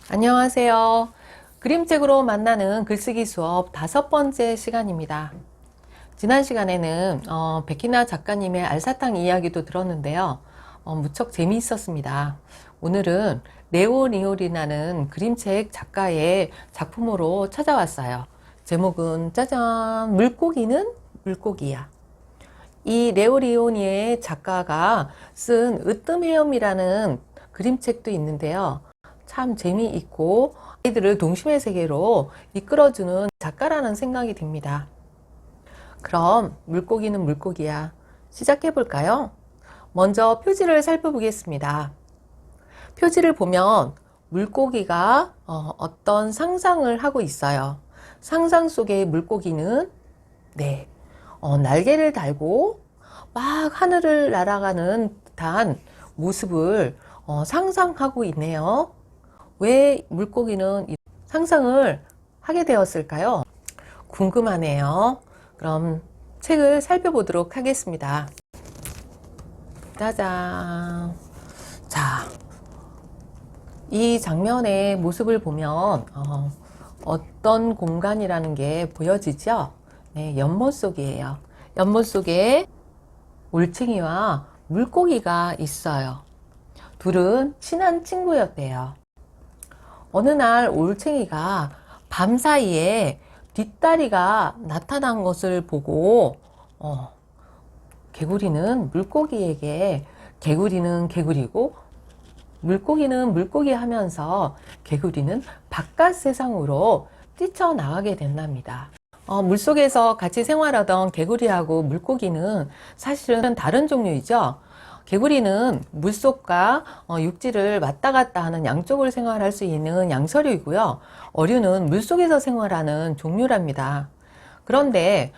안녕하세요. 그림책으로 만나는 글쓰기 수업 5번째 시간입니다. 지난 시간에는 백희나 작가님의 알사탕 이야기도 들었는데요. 무척 재미있었습니다. 오늘은 레오 리올이라는 그림책 작가의 작품으로 찾아왔어요. 제목은 짜잔! 물고기는 물고기야. 이 레오 리오니의 작가가 쓴 으뜸 헤엄이라는 그림책도 있는데요. 참 재미있고 아이들을 동심의 세계로 이끌어주는 작가라는 생각이 듭니다. 그럼 물고기는 물고기야. 시작해 볼까요? 먼저 표지를 살펴보겠습니다. 표지를 보면 물고기가 어떤 상상을 하고 있어요. 상상 속의 물고기는 날개를 달고 막 하늘을 날아가는 듯한 모습을 상상하고 있네요. 왜 물고기는 이 상상을 하게 되었을까요? 궁금하네요. 그럼 책을 살펴보도록 하겠습니다. 짜잔. 자, 이 장면의 모습을 보면 어떤 공간이라는 게 보여지죠? 네, 연못 속이에요. 연못 속에 올챙이와 물고기가 있어요. 둘은 친한 친구였대요. 어느 날 올챙이가 밤사이에 뒷다리가 나타난 것을 보고 개구리는 물고기에게 개구리는 개구리고 물고기는 물고기 하면서 개구리는 바깥 세상으로 뛰쳐나가게 된답니다. 물속에서 같이 생활하던 개구리하고 물고기는 사실은 다른 종류이죠. 개구리는 물속과 육지를 왔다 갔다 하는 양쪽을 생활할 수 있는 양서류이고요. 어류는 물속에서 생활하는 종류랍니다. 그런데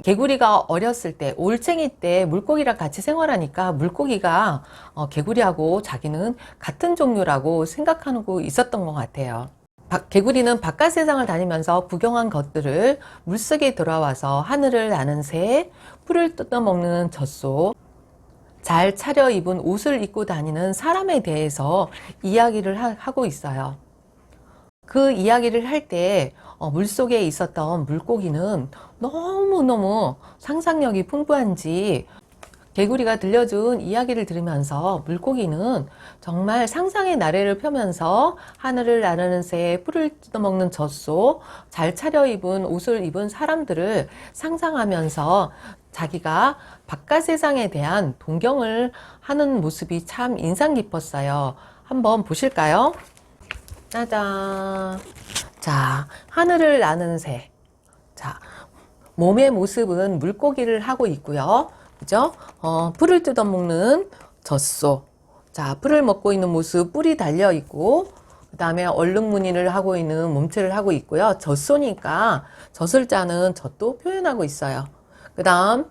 개구리가 어렸을 때, 올챙이 때 물고기랑 같이 생활하니까 물고기가 개구리하고 자기는 같은 종류라고 생각하고 있었던 것 같아요. 개구리는 바깥 세상을 다니면서 구경한 것들을 물속에 돌아와서 하늘을 나는 새, 풀을 뜯어먹는 젖소, 잘 차려입은 옷을 입고 다니는 사람에 대해서 이야기를 하고 있어요. 그 이야기를 할 때 물속에 있었던 물고기는 너무너무 상상력이 풍부한지 개구리가 들려준 이야기를 들으면서 물고기는 정말 상상의 나래를 펴면서 하늘을 나르는 새, 풀을 뜯어먹는 젖소, 잘 차려입은 옷을 입은 사람들을 상상하면서 자기가 바깥 세상에 대한 동경을 하는 모습이 참 인상 깊었어요. 한번 보실까요? 짜잔. 자, 하늘을 나는 새. 자, 몸의 모습은 물고기를 하고 있고요. 그죠? 풀을 뜯어먹는 젖소. 자, 풀을 먹고 있는 모습, 뿔이 달려 있고, 그 다음에 얼룩무늬를 하고 있는 몸체를 하고 있고요. 젖소니까 젖을 짜는 젖도 표현하고 있어요. 그 다음,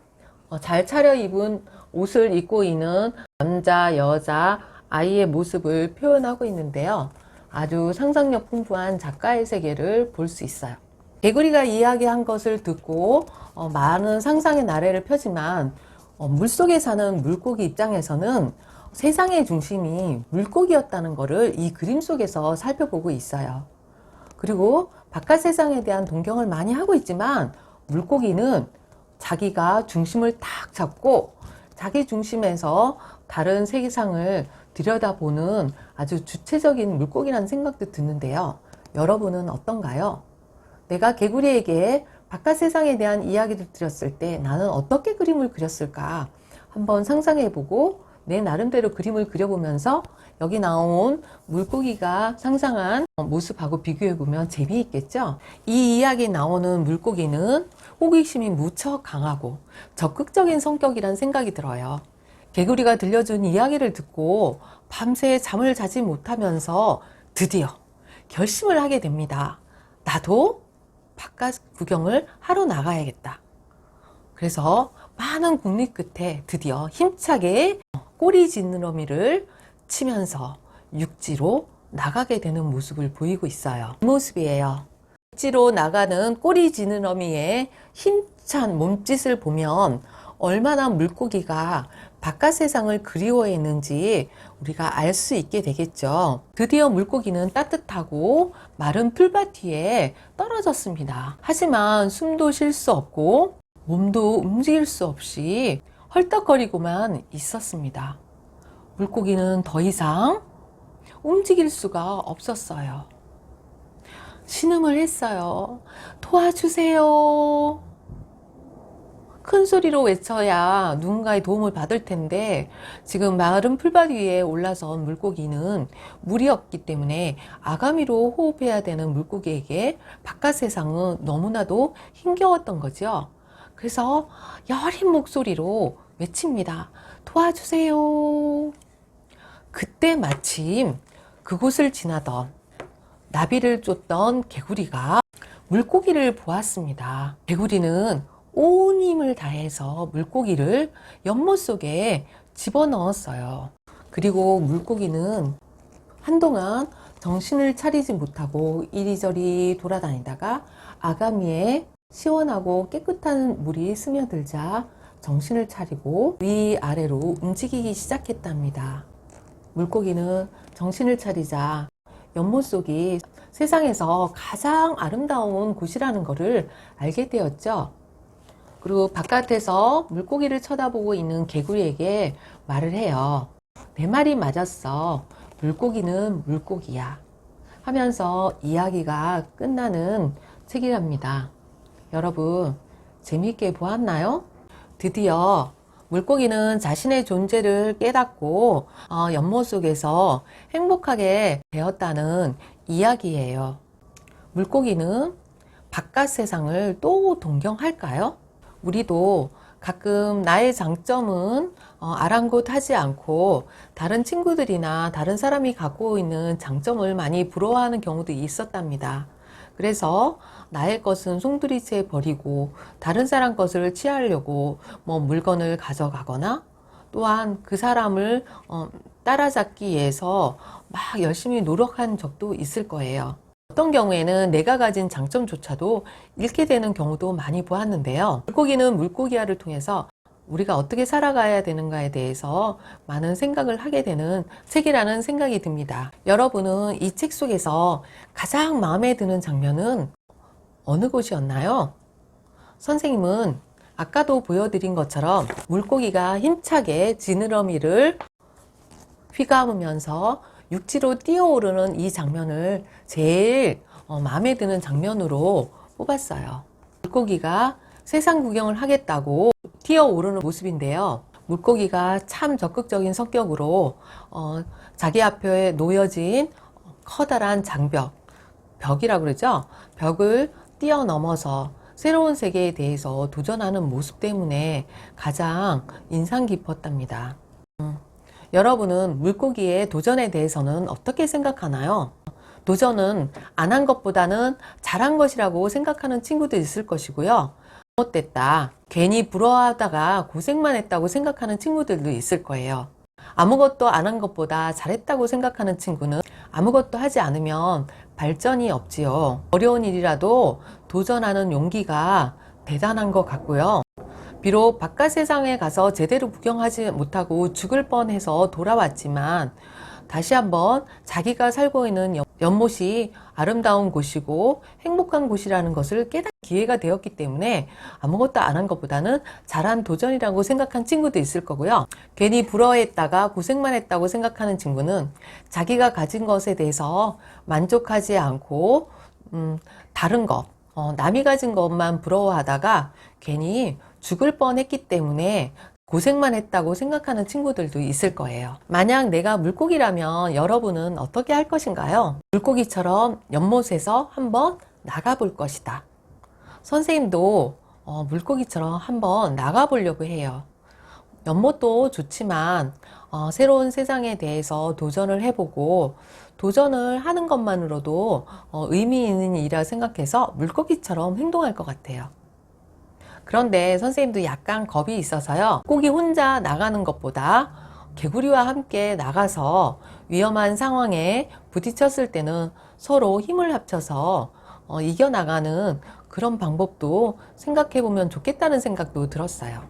잘 차려입은 옷을 입고 있는 남자, 여자, 아이의 모습을 표현하고 있는데요. 아주 상상력 풍부한 작가의 세계를 볼 수 있어요. 개구리가 이야기한 것을 듣고 많은 상상의 나래를 펴지만 물속에 사는 물고기 입장에서는 세상의 중심이 물고기였다는 것을 이 그림 속에서 살펴보고 있어요. 그리고 바깥 세상에 대한 동경을 많이 하고 있지만 물고기는 자기가 중심을 탁 잡고 자기 중심에서 다른 세상을 들여다보는 아주 주체적인 물고기라는 생각도 드는데요. 여러분은 어떤가요? 내가 개구리에게 바깥 세상에 대한 이야기를 드렸을 때 나는 어떻게 그림을 그렸을까? 한번 상상해보고 내 나름대로 그림을 그려보면서 여기 나온 물고기가 상상한 모습하고 비교해보면 재미있겠죠? 이 이야기에 나오는 물고기는 호기심이 무척 강하고 적극적인 성격이란 생각이 들어요. 개구리가 들려준 이야기를 듣고 밤새 잠을 자지 못하면서 드디어 결심을 하게 됩니다. 나도 바깥 구경을 하러 나가야겠다. 그래서 많은 국립 끝에 드디어 힘차게 꼬리 지느러미를 치면서 육지로 나가게 되는 모습을 보이고 있어요. 이 모습이에요. 육지로 나가는 꼬리 지느러미의 힘찬 몸짓을 보면 얼마나 물고기가 바깥 세상을 그리워했는지 우리가 알 수 있게 되겠죠. 드디어 물고기는 따뜻하고 마른 풀밭 위에 떨어졌습니다. 하지만 숨도 쉴 수 없고 몸도 움직일 수 없이 헐떡거리고만 있었습니다. 물고기는 더 이상 움직일 수가 없었어요. 신음을 했어요. 도와주세요. 큰 소리로 외쳐야 누군가의 도움을 받을 텐데 지금 마른 풀밭 위에 올라선 물고기는 물이 없기 때문에 아가미로 호흡해야 되는 물고기에게 바깥 세상은 너무나도 힘겨웠던 거죠. 그래서 여린 목소리로 외칩니다. 도와주세요. 그때 마침 그곳을 지나던 나비를 쫓던 개구리가 물고기를 보았습니다. 개구리는 온 힘을 다해서 물고기를 연못 속에 집어넣었어요. 그리고 물고기는 한동안 정신을 차리지 못하고 이리저리 돌아다니다가 아가미에 시원하고 깨끗한 물이 스며들자 정신을 차리고 위아래로 움직이기 시작했답니다. 물고기는 정신을 차리자 연못 속이 세상에서 가장 아름다운 곳이라는 것을 알게 되었죠. 그리고 바깥에서 물고기를 쳐다보고 있는 개구리에게 말을 해요. 내 말이 맞았어. 물고기는 물고기야. 하면서 이야기가 끝나는 책이랍니다. 여러분, 재미있게 보았나요? 드디어 물고기는 자신의 존재를 깨닫고 연못 속에서 행복하게 되었다는 이야기예요. 물고기는 바깥 세상을 또 동경할까요? 우리도 가끔 나의 장점은 아랑곳하지 않고 다른 친구들이나 다른 사람이 갖고 있는 장점을 많이 부러워하는 경우도 있었답니다. 그래서 나의 것은 송두리째 버리고 다른 사람 것을 취하려고 물건을 가져가거나 또한 그 사람을 따라잡기 위해서 막 열심히 노력한 적도 있을 거예요. 어떤 경우에는 내가 가진 장점조차도 잃게 되는 경우도 많이 보았는데요. 물고기는 물고기화를 통해서 우리가 어떻게 살아가야 되는가에 대해서 많은 생각을 하게 되는 책이라는 생각이 듭니다. 여러분은 이 책 속에서 가장 마음에 드는 장면은 어느 곳이었나요? 선생님은 아까도 보여드린 것처럼 물고기가 힘차게 지느러미를 휘감으면서 육지로 뛰어오르는 이 장면을 제일 마음에 드는 장면으로 뽑았어요. 물고기가 세상 구경을 하겠다고 뛰어오르는 모습인데요. 물고기가 참 적극적인 성격으로 자기 앞에 놓여진 커다란 장벽, 벽이라고 그러죠. 벽을 뛰어넘어서 새로운 세계에 대해서 도전하는 모습 때문에 가장 인상 깊었답니다. 여러분은 물고기의 도전에 대해서는 어떻게 생각하나요? 도전은 안 한 것보다는 잘한 것이라고 생각하는 친구도 있을 것이고요. 잘못됐다, 괜히 부러워하다가 고생만 했다고 생각하는 친구들도 있을 거예요. 아무것도 안 한 것보다 잘했다고 생각하는 친구는 아무것도 하지 않으면 발전이 없지요. 어려운 일이라도 도전하는 용기가 대단한 것 같고요. 비록 바깥 세상에 가서 제대로 구경하지 못하고 죽을 뻔해서 돌아왔지만 다시 한번 자기가 살고 있는 연못이 아름다운 곳이고 행복한 곳이라는 것을 깨닫는 기회가 되었기 때문에 아무것도 안 한 것보다는 잘한 도전이라고 생각한 친구도 있을 거고요. 괜히 부러워했다가 고생만 했다고 생각하는 친구는 자기가 가진 것에 대해서 만족하지 않고 다른 것, 남이 가진 것만 부러워하다가 괜히 죽을 뻔했기 때문에 고생만 했다고 생각하는 친구들도 있을 거예요. 만약 내가 물고기라면 여러분은 어떻게 할 것인가요? 물고기처럼 연못에서 한번 나가볼 것이다. 선생님도 물고기처럼 한번 나가보려고 해요. 연못도 좋지만 새로운 세상에 대해서 도전을 해보고 도전을 하는 것만으로도 의미 있는 일이라 생각해서 물고기처럼 행동할 것 같아요. 그런데 선생님도 약간 겁이 있어서요. 물고기 혼자 나가는 것보다 개구리와 함께 나가서 위험한 상황에 부딪혔을 때는 서로 힘을 합쳐서 이겨나가는 그런 방법도 생각해 보면 좋겠다는 생각도 들었어요.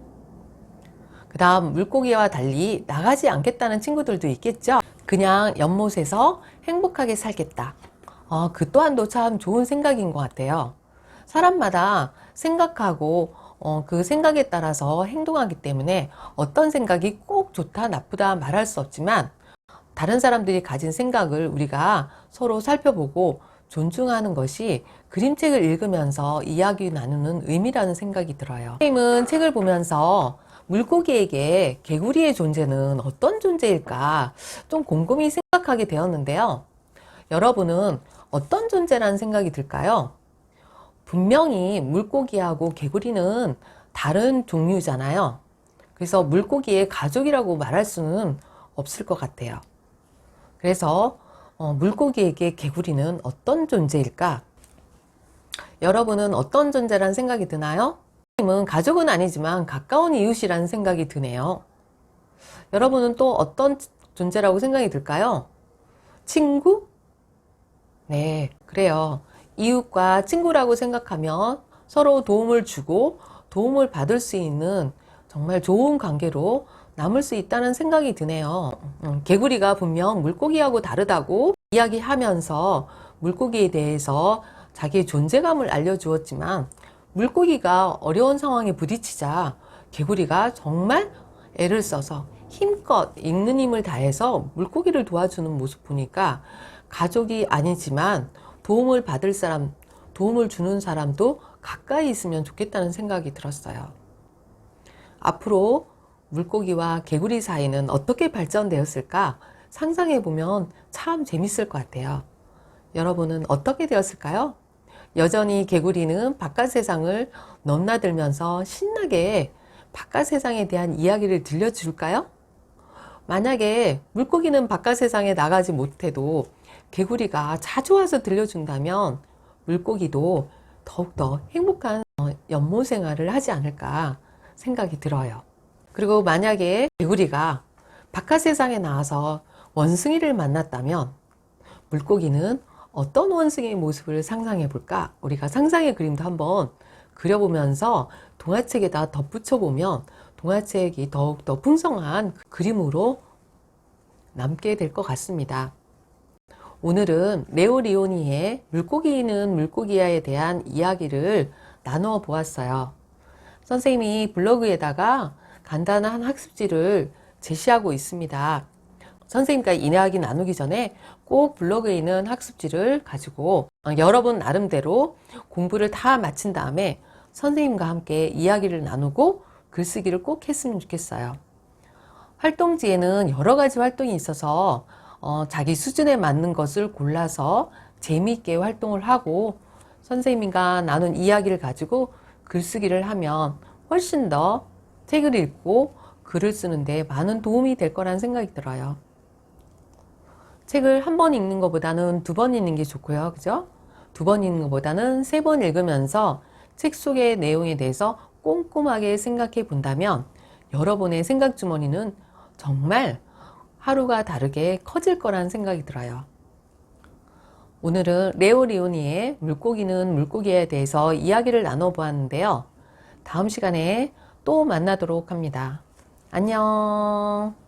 그 다음 물고기와 달리 나가지 않겠다는 친구들도 있겠죠. 그냥 연못에서 행복하게 살겠다. 그 또한도 참 좋은 생각인 것 같아요. 사람마다 생각하고 그 생각에 따라서 행동하기 때문에 어떤 생각이 꼭 좋다 나쁘다 말할 수 없지만 다른 사람들이 가진 생각을 우리가 서로 살펴보고 존중하는 것이 그림책을 읽으면서 이야기 나누는 의미라는 생각이 들어요. 선생님은 책을 보면서 물고기에게 개구리의 존재는 어떤 존재일까 좀 곰곰이 생각하게 되었는데요. 여러분은 어떤 존재라는 생각이 들까요? 분명히 물고기하고 개구리는 다른 종류잖아요. 그래서 물고기의 가족이라고 말할 수는 없을 것 같아요. 그래서 물고기에게 개구리는 어떤 존재일까? 여러분은 어떤 존재라는 생각이 드나요? 선생님은 가족은 아니지만 가까운 이웃이라는 생각이 드네요. 여러분은 또 어떤 존재라고 생각이 들까요? 친구? 네, 그래요. 이웃과 친구라고 생각하면 서로 도움을 주고 도움을 받을 수 있는 정말 좋은 관계로 남을 수 있다는 생각이 드네요. 개구리가 분명 물고기하고 다르다고 이야기하면서 물고기에 대해서 자기의 존재감을 알려주었지만 물고기가 어려운 상황에 부딪히자 개구리가 정말 애를 써서 힘껏 있는 힘을 다해서 물고기를 도와주는 모습 보니까 가족이 아니지만 도움을 받을 사람, 도움을 주는 사람도 가까이 있으면 좋겠다는 생각이 들었어요. 앞으로 물고기와 개구리 사이는 어떻게 발전되었을까 상상해 보면 참 재밌을 것 같아요. 여러분은 어떻게 되었을까요? 여전히 개구리는 바깥 세상을 넘나들면서 신나게 바깥 세상에 대한 이야기를 들려줄까요? 만약에 물고기는 바깥 세상에 나가지 못해도 개구리가 자주 와서 들려준다면 물고기도 더욱더 행복한 연못 생활을 하지 않을까 생각이 들어요. 그리고 만약에 개구리가 바깥 세상에 나와서 원숭이를 만났다면 물고기는 어떤 원숭이의 모습을 상상해 볼까? 우리가 상상의 그림도 한번 그려보면서 동화책에다 덧붙여 보면 동화책이 더욱더 풍성한 그림으로 남게 될 것 같습니다. 오늘은 레오 리오니의 물고기는 물고기야에 대한 이야기를 나누어 보았어요. 선생님이 블로그에다가 간단한 학습지를 제시하고 있습니다. 선생님과 이야기 나누기 전에 꼭 블로그에 있는 학습지를 가지고 여러분 나름대로 공부를 다 마친 다음에 선생님과 함께 이야기를 나누고 글쓰기를 꼭 했으면 좋겠어요. 활동지에는 여러 가지 활동이 있어서 자기 수준에 맞는 것을 골라서 재미있게 활동을 하고 선생님과 나눈 이야기를 가지고 글쓰기를 하면 훨씬 더 책을 읽고 글을 쓰는데 많은 도움이 될 거라는 생각이 들어요. 책을 한 번 읽는 것보다는 두 번 읽는 게 좋고요. 그죠? 두 번 읽는 것보다는 세 번 읽으면서 책 속의 내용에 대해서 꼼꼼하게 생각해 본다면 여러분의 생각 주머니는 정말 하루가 다르게 커질 거라는 생각이 들어요. 오늘은 레오 리오니의 물고기는 물고기에 대해서 이야기를 나눠보았는데요. 다음 시간에 또 만나도록 합니다. 안녕.